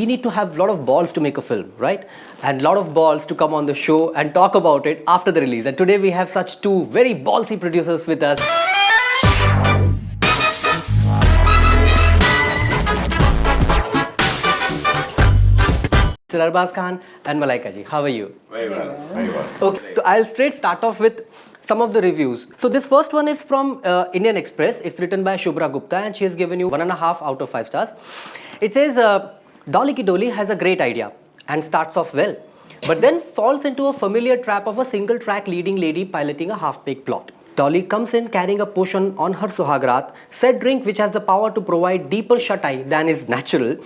need to have a lot of balls to make a film, right? And a lot of balls to come on the show and talk about it after the release. And today we have such two very ballsy producers with us. Mr. Arbaaz Khan and Malaika ji, how are you? Very well, very well. Okay, so I'll straight start off with some of the reviews. So this first one is from Indian Express. It's written by Shubhra Gupta and she has given you 1.5 out of 5 stars. It says, Dolly ki Doli has a great idea and starts off well, but then falls into a familiar trap of a single track leading lady piloting a half-baked plot. Dolly comes in carrying a potion on her Suhagrat, said drink which has the power to provide deeper shut-eye than is natural.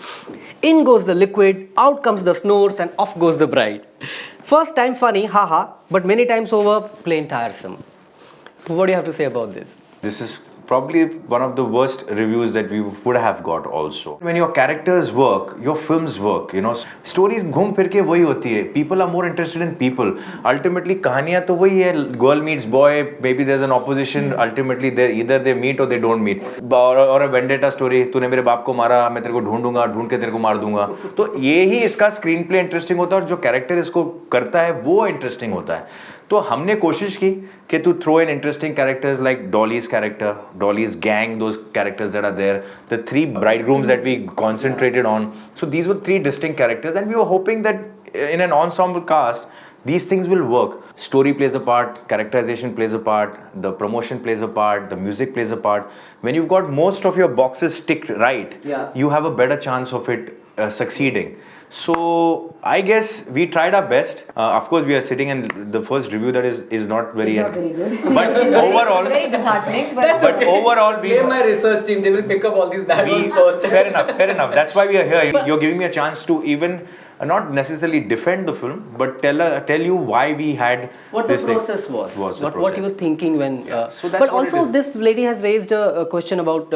In goes the liquid, out comes the snores and off goes the bride. First time funny, haha, but many times over, plain tiresome. So what do you have to say about this? This is probably one of the worst reviews that we would have got also. When your characters work, your films work, you know. Stories घूम फिर के वही होती है. People are more interested in people. Ultimately, कहानियाँ तो वही है. Girl meets boy, maybe there's an opposition. Ultimately, either they meet or they don't meet. और a vendetta story. तूने मेरे बाप को मारा, मैं तेरे को ढूंढूंगा, ढूंढ के तेरे को मार दूंगा. तो ये ही इसका स्क्रीन प्ले इंटरेस्टिंग होता है और जो कैरेक्टर इसको करता है वो इंटरेस्टिंग होता है. तो हमने कोशिश की कि to throw in interesting characters like Dolly's character, Dolly's gang, those characters that are there, the 3 bridegrooms that we concentrated on. So these were 3 distinct characters and we were hoping that in an ensemble cast, these things will work. Story plays a part, characterization plays a part, the promotion plays a part, the music plays a part. When you've got most of your boxes ticked right, you have a better chance of it succeeding. So I guess we tried our best. Of course, we are sitting and the first review that is not very good. But overall, it's very disheartening. But overall, we. Blame my research team. They will pick up all these bad ones first. Fair enough. That's why we are here. You're giving me a chance to even not necessarily defend the film, but tell you why we had what this the process thing. was. What What you were thinking when. So that's but what also, this lady has raised a question about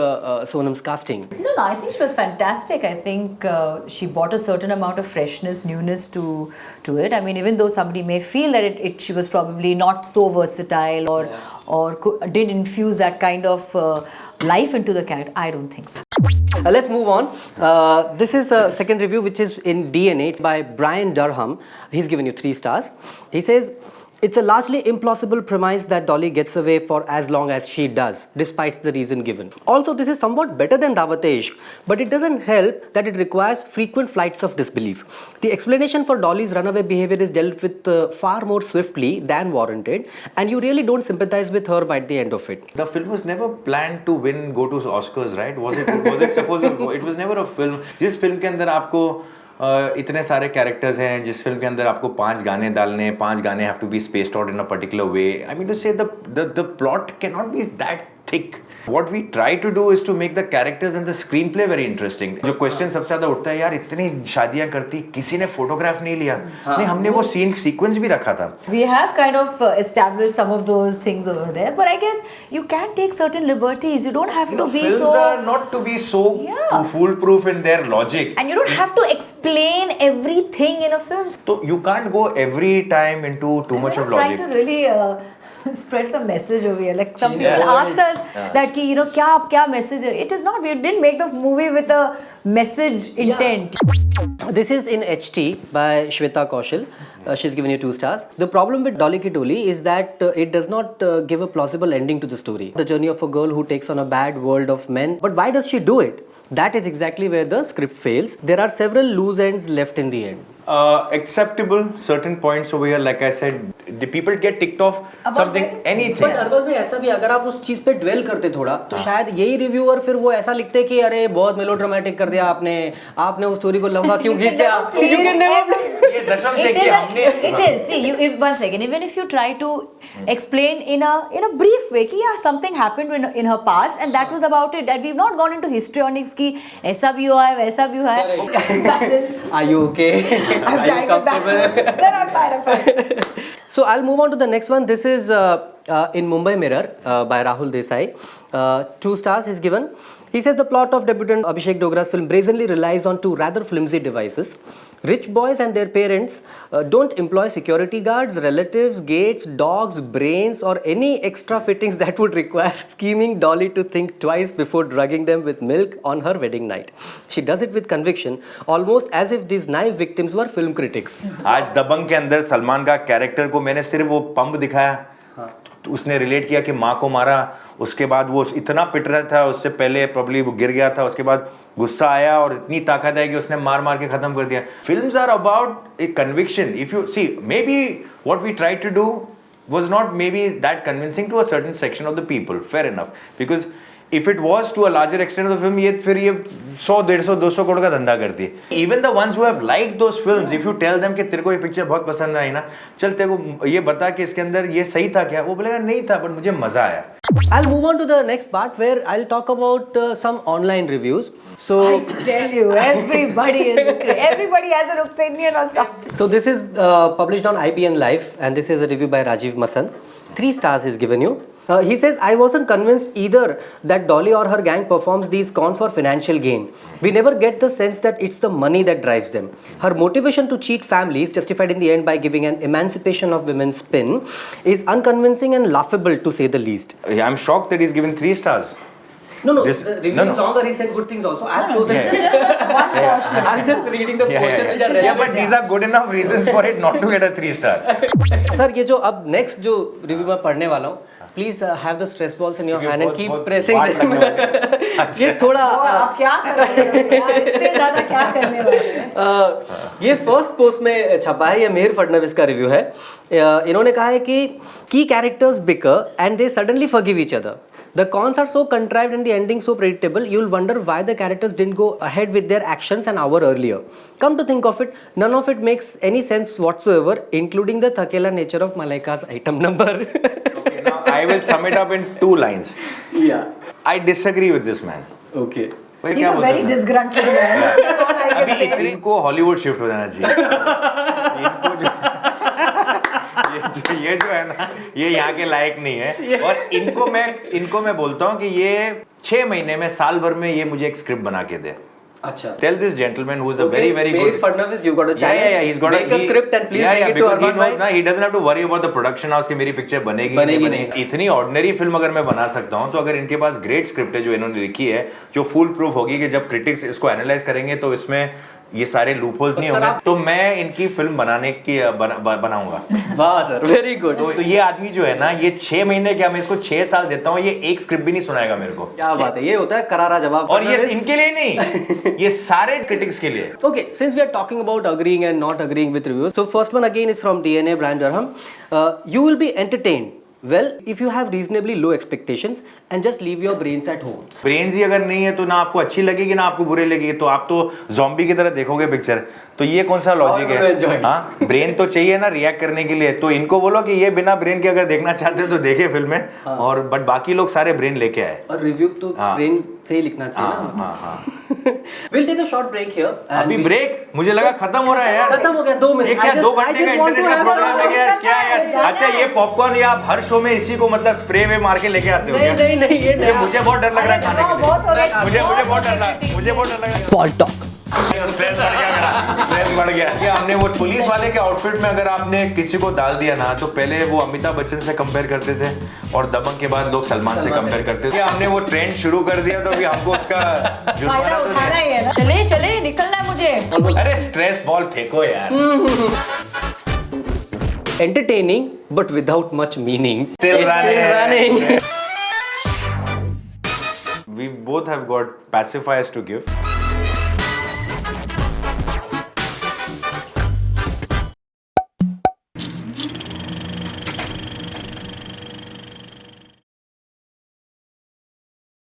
Sonam's casting. no, I think she was fantastic. I think she brought a certain amount of freshness, newness to it. I mean, even though somebody may feel that she was probably not so versatile or did infuse that kind of life into the character, I don't think so. Let's move on. This is a second review which is in DNA by Brian Durham. He's given you 3 stars. He says, it's a largely implausible premise that Dolly gets away for as long as she does, despite the reason given. Also, this is somewhat better than Dawat-e-Ishq, but it doesn't help that it requires frequent flights of disbelief. The explanation for Dolly's runaway behavior is dealt with far more swiftly than warranted, and you really don't sympathize with her by the end of it. The film was never planned to go to Oscars, right? Was it supposed to? It was never a film. जिस film के अंदर आपको इतने सारे characters हैं, जिस film के अंदर आपको 5 गाने डालने, 5 गाने have to be spaced out in a particular way. I mean to say the plot cannot be that thick. What we try to do is to make the characters and the screenplay very interesting. जो question सबसे ज़्यादा उठता है, यार इतनी शादियाँ करती, किसी ने फोटोग्राफ नहीं लिया. नहीं, हमने वो सीन सीक्वेंस भी रखा था. We have kind of established some of those things over there, but I guess you can take certain liberties. You don't have to be films so. Films are not to be so foolproof in their logic. And you don't have to explain everything in a film. So you can't go every time into too much of logic. Trying to really spread some message over here. Like some people asked us that ki, kya message? It is not. We didn't make the movie with a message intent. This is in HT by Shweta Kaushal. She's given you 2 stars. The problem with Dolly Ki Doli is that it does not give a plausible ending to the story. The journey of a girl who takes on a bad world of men. But why does she do it? That is exactly where the script fails. There are several loose ends left in the end. Acceptable certain points over here, like I said, the people get ticked off about something, anything. But Arbaaz भाई ऐसा भी अगर आप उस चीज पे dwell करते थोड़ा तो शायद यही रिव्यूअर फिर वो ऐसा लिखते कि अरे बहुत मेलोड्रामेटिक कर दिया आपने उस स्टोरी को लंबा क्यों खींचा? You can never. Yes, that's what I'm saying. It is. See, one second. Even if you try to explain in a brief way, कि something happened in her past and that was about it. And we've not gone into histrionics कि ऐसा भी हुआ है, वैसा भी हुआ है. Balance. Are you okay? I'm trying to balance. Then I'm fine. So I'll move on to the next one. This is in Mumbai Mirror by Rahul Desai. 2 stars is given. He says the plot of debutant Abhishek Dogra's film brazenly relies on 2 rather flimsy devices. Rich boys and their parents don't employ security guards, relatives, gates, dogs, brains, or any extra fittings that would require scheming Dolly to think twice before drugging them with milk on her wedding night. She does it with conviction, almost as if these naive victims were film critics. आज दबंग के अंदर सलमान का character को मैंने सिर्फ वो pump दिखाया, तो उसने रिलेट किया कि माँ को मारा, उसके बाद वो इतना पिट रहा था, उससे पहले प्रॉब्ली वो गिर गया था, उसके बाद गुस्सा आया और इतनी ताकत है कि उसने मार मार के खत्म कर दिया. Films are about a conviction. If you see maybe what we try to do was not maybe that convincing to a certain section of the people, fair enough, because if it was to a larger extent of the film, ये फिर ये 100, 150, 200 करोड़ का धंधा करती है. Even the ones who have liked those films, if you tell them कि तेरे को ये पिक्चर बहुत पसंद आई ना, चल तेरे को ये बता कि इसके अंदर ये सही था क्या, वो बोलेगा नहीं था पर मुझे मजा आया. I'll move on to the next part where I'll talk about some online reviews. So I tell you, everybody has an opinion on something. So this is published on IBN Live, and this is a review by Rajiv Masand. 3 stars is given you. He says, I wasn't convinced either that Dolly or her gang performs these cons for financial gain. We never get the sense that it's the money that drives them. Her motivation to cheat families, justified in the end by giving an emancipation of women spin, is unconvincing and laughable to say the least. I'm shocked that he's given 3 stars. No, the review is longer, he said good things also. I've chosen One portion. I'm just reading the portions which are relevant. Yeah, but these are good enough reasons for it not to get a 3 star. Sir, ये जो अब next जो review मैं पढ़ने वाला हूँ, please have the stress balls in your hand and keep pressing them. ये थोड़ा आप क्या करोगे यार, इससे ज़्यादा क्या करने वाले हैं? ये फर्स्ट पोस्ट में छपा है, ये मेहर फडणवीस का रिव्यू है. इन्होंने कहा है कि key characters bicker and they suddenly forgive each other. The cons are so contrived and the ending so predictable, you'll wonder why the characters didn't go ahead with their actions an hour earlier. Come to think of it, none of it makes any sense whatsoever, including the thakela nature of Malaika's item number. Okay, now I will sum it up in 2 lines. Yeah. I disagree with this man. Okay. He's a very disgruntled man. That's all I can say. अभी इनको Hollywood shift हो जाना चाहिए. इनको ये जो है ना, ये यहाँ के लायक नहीं है. और इनको मैं बोलता हूँ कि ये 6 महीने में, साल भर में ये मुझे एक स्क्रिप्ट बना के दे. अच्छा. Tell this gentleman who is a very good. Mayor Fadnavis, you got a challenge. Yeah. He's got make a script and please bring it to Arbaaz. He doesn't have to worry about the production house कि मेरी picture बनेगी नहीं. इतनी ordinary film अगर मैं बना सकता हूँ, तो अगर इनके पास ग्रेट स्क्रिप्ट है जो इन्होंने लिखी है, जो फुल प्रूफ होगी कि जब क्रिटिक्स इसको एनालाइज करेंगे तो इसमें ये सारे लूपहोल्स नहीं होंगे, तो मैं इनकी फिल्म बनाने की बनाऊंगा. वाह सर, वेरी गुड. तो ये आदमी जो है ना, ये 6 महीने क्या, मैं इसको 6 साल देता हूँ, ये एक स्क्रिप्ट भी नहीं सुनाएगा मेरे को. क्या बात है, ये होता है करारा जवाब. और ये इनके लिए नहीं, ये सारे क्रिटिक्स के लिए. Okay, since we are talking about agreeing and not agreeing with reviews, so first one again is from DNA Brian Durham. You will be entertained. Well, if you have reasonably low expectations and just leave your brains at home. Brains ही अगर नहीं है तो ना आपको अच्छी लगेगी ना आपको बुरी लगेगी, तो आप तो ज़ॉम्बी की तरह देखोगे पिक्चर. तो ये कौन सा लॉजिक है? हाँ, ब्रेन तो चाहिए ना रिएक्ट करने के लिए. तो इनको बोलो कि ये बिना ब्रेन के अगर देखना चाहते हो तो देखे फिल्में. हाँ. और बट बाकी लोग सारे ब्रेन लेके आए. और रिव्यू तो ब्रेन से ही लिखना चाहिए ना. हाँ. We'll take a short break here. अभी ब्रेक? मुझे लगा खत्म हो रहा है यार. खत्म हो गया 2 मिनट. ये क्या 2 घंटे का इंटरनेट का प्रोग्राम है यार? क्या यार? अच्छा, ये पॉपकॉर्न या आप हर शो में इसी को मतलब स्प्रे में मार के लेके आते हो? नहीं, ये मुझे बहुत डर लग रहा है खाने के लिए. मुझे बहुत डर लग रहा है. Paul talk. स्ट्रेस बढ़ गया. क्या हमने वो पुलिस वाले के आउटफिट में अगर आपने किसी को डाल दिया ना, तो पहले वो अमिताभ बच्चन से कंपेयर करते थे और दबंग के बाद लोग सलमान से कंपेयर करते थे. हमने वो ट्रेंड शुरू कर दिया, तो अभी हमको उसका फायदा उठाना ही है ना. चले निकलना है मुझे. अरे स्ट्रेस बॉल फेंको यार. Entertaining but without much meaning. Still running. We both have got pacifiers to give.